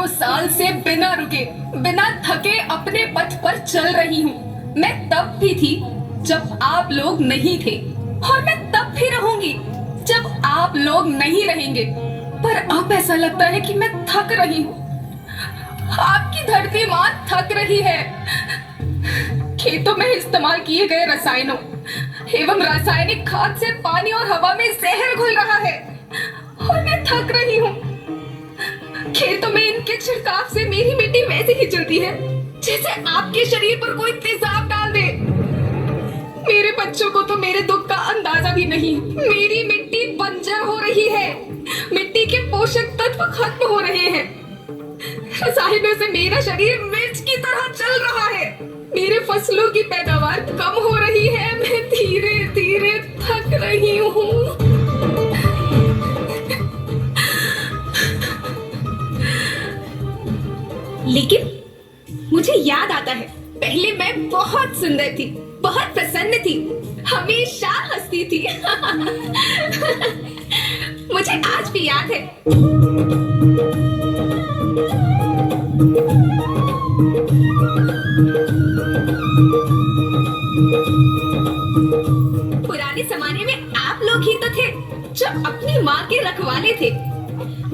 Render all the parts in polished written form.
हजारों साल से बिना रुके, बिना थके अपने पथ पर चल रही हूँ। मैं तब भी थी जब आप लोग नहीं थे, और मैं तब भी रहूंगी जब आप लोग नहीं रहेंगे। पर अब ऐसा लगता है कि मैं थक रही हूँ। आपकी धरती माँ थक रही है। खेतों में इस्तेमाल किए गए रसायनों एवं रासायनिक खाद से पानी और हवा में जहर घुल रहा है, और मैं थक रही हूँ। खेतों में इनके छिड़काव से मेरी मिट्टी वैसे ही जलती है जैसे आपके शरीर पर कोई तेजाब डाल दे। मेरे बच्चों को तो मेरे दुख का अंदाजा भी नहीं। मेरी मिट्टी बंजर हो रही है, मिट्टी के पोषक तत्व खत्म हो रहे हैं। रसायनों से मेरा शरीर मिर्च की तरह चल रहा है। मेरे फसलों की पैदावार कम हो रही है। मैं धीरे धीरे थक रही हूँ। लेकिन मुझे याद आता है, पहले मैं बहुत सुंदर थी, बहुत प्रसन्न थी, हमेशा हंसती थी। मुझे आज भी याद है। पुराने जमाने में आप लोग ही तो थे जो अपनी माँ के रखवाले थे।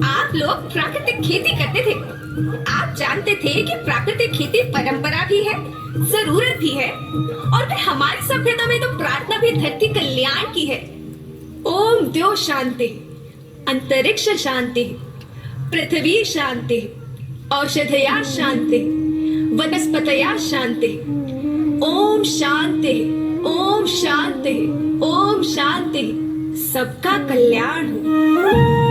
आप लोग प्राकृतिक खेती करते थे। आप जानते थे कि प्राकृतिक खेती परंपरा भी है, जरूरत भी है, और फिर हमारी सभ्यता में तो प्रार्थना भी धरती कल्याण की है। ओम द्यो शांति, अंतरिक्ष शांति, पृथ्वी शांति, औषधया शांति, वनस्पतया शांति। ओम शांति, ओम शांति, ओम शांति। सबका कल्याण हो।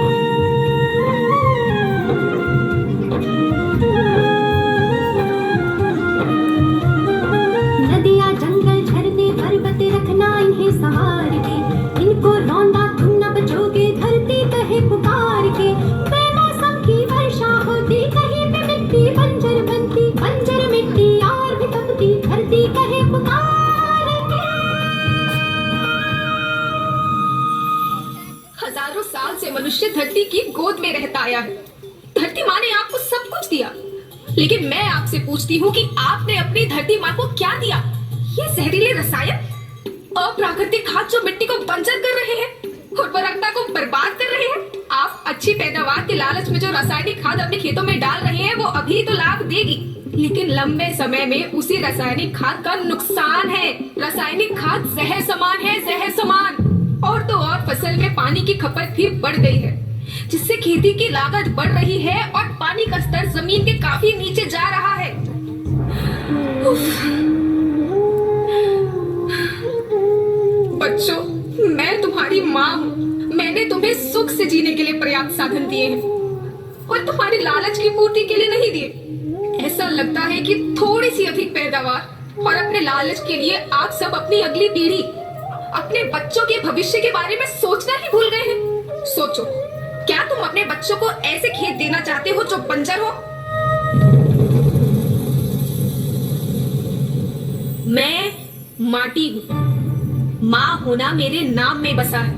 सहार के इनको रौंदा तुम न बचोगे, धरती कहे पुकार के। बेमौसम की वर्षा होती, कहीं पे मिट्टी बंजर बनती, बंजर मिट्टी और भी तपती, धरती कहे पुकार के। हजारों साल से मनुष्य धरती की गोद में रहता आया है। धरती माँ ने आपको सब कुछ दिया, लेकिन मैं आपसे पूछती हूँ कि आपने अपनी धरती माँ को क्या दिया? ये जहरीले रसायन, अप्राकृतिक खाद जो मिट्टी को बंजर कर रहे हैं, उर्वरकता को बर्बाद कर रहे हैं। आप अच्छी पैदावार के लालच में जो रासायनिक खाद अपने खेतों में डाल रहे हैं, वो अभी तो लाभ देगी, लेकिन लंबे समय में उसी रासायनिक खाद का नुकसान है। रासायनिक खाद जहर समान है, जहर समान। और तो और फसल में पानी की खपत भी बढ़ गई है, जिससे खेती की लागत बढ़ रही है और पानी का स्तर जमीन के काफी नीचे जा रहा है। बच्चों, मैं तुम्हारी माँ हूँ। मैंने तुम्हें सुख से जीने के लिए पर्याप्त साधन दिए हैं, और तुम्हारी लालच की पूर्ति के लिए नहीं दिए। ऐसा लगता है कि थोड़ी सी अधिक पैदावार और अपने लालच के लिए आप सब अपनी अगली पीढ़ी, अपने बच्चों के भविष्य के बारे में सोचना ही भूल गए हैं। सोचो, क्या तुम अपने बच्चों को ऐसे खेत देना चाहते हो जो बंजर हो? मैं माटी हूँ। माँ होना मेरे नाम में बसा है।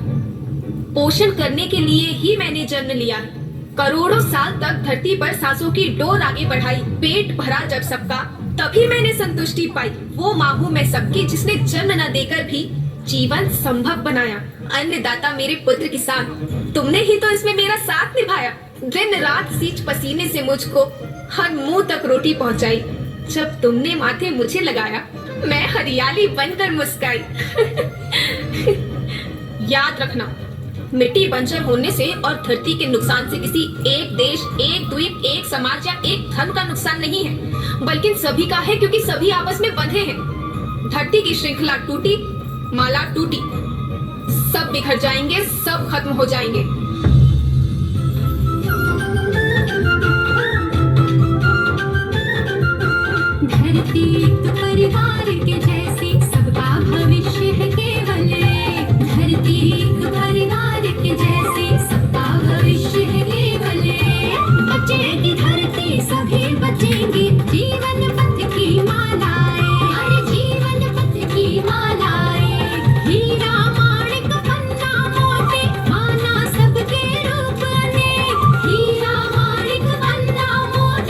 पोषण करने के लिए ही मैंने जन्म लिया है। करोड़ों साल तक धरती पर सांसों की डोर आगे बढ़ाई। पेट भरा जब सबका, तभी मैंने संतुष्टि पाई। वो माँ हूँ मैं सबकी, जिसने जन्म न देकर भी जीवन संभव बनाया। अन्नदाता मेरे पुत्र किसान, तुमने ही तो इसमें मेरा साथ निभाया। दिन रात सींच पसीने से मुझको हर मुंह तक रोटी पहुंचाई। जब तुमने माथे मुझे लगाया, मैं हरियाली बनकर मुस्काई। याद रखना, मिट्टी बंजर होने से और धरती के नुकसान से किसी एक देश, एक द्वीप, एक समाज या एक धर्म का नुकसान नहीं है, बल्कि सभी का है, क्योंकि सभी आपस में बंधे हैं। धरती की श्रृंखला टूटी, माला टूटी, सब बिखर जाएंगे, सब खत्म हो जाएंगे। धरती एक परिवार के जैसी, सबका भविष्य है केवल। धरती एक परिवार के जैसी, सबका भविष्य है केवल। बचेगी धरती, सभी बचेंगे, जीवन पथ की मालाएं, हर जीवन पथ की मालाएं। हीरा माणिक पन्ना मोती, माना सबके रूप अनेक। हीरा माणिक पन्ना मोती,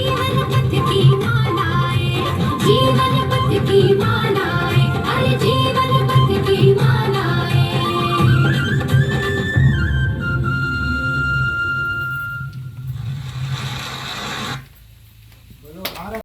हर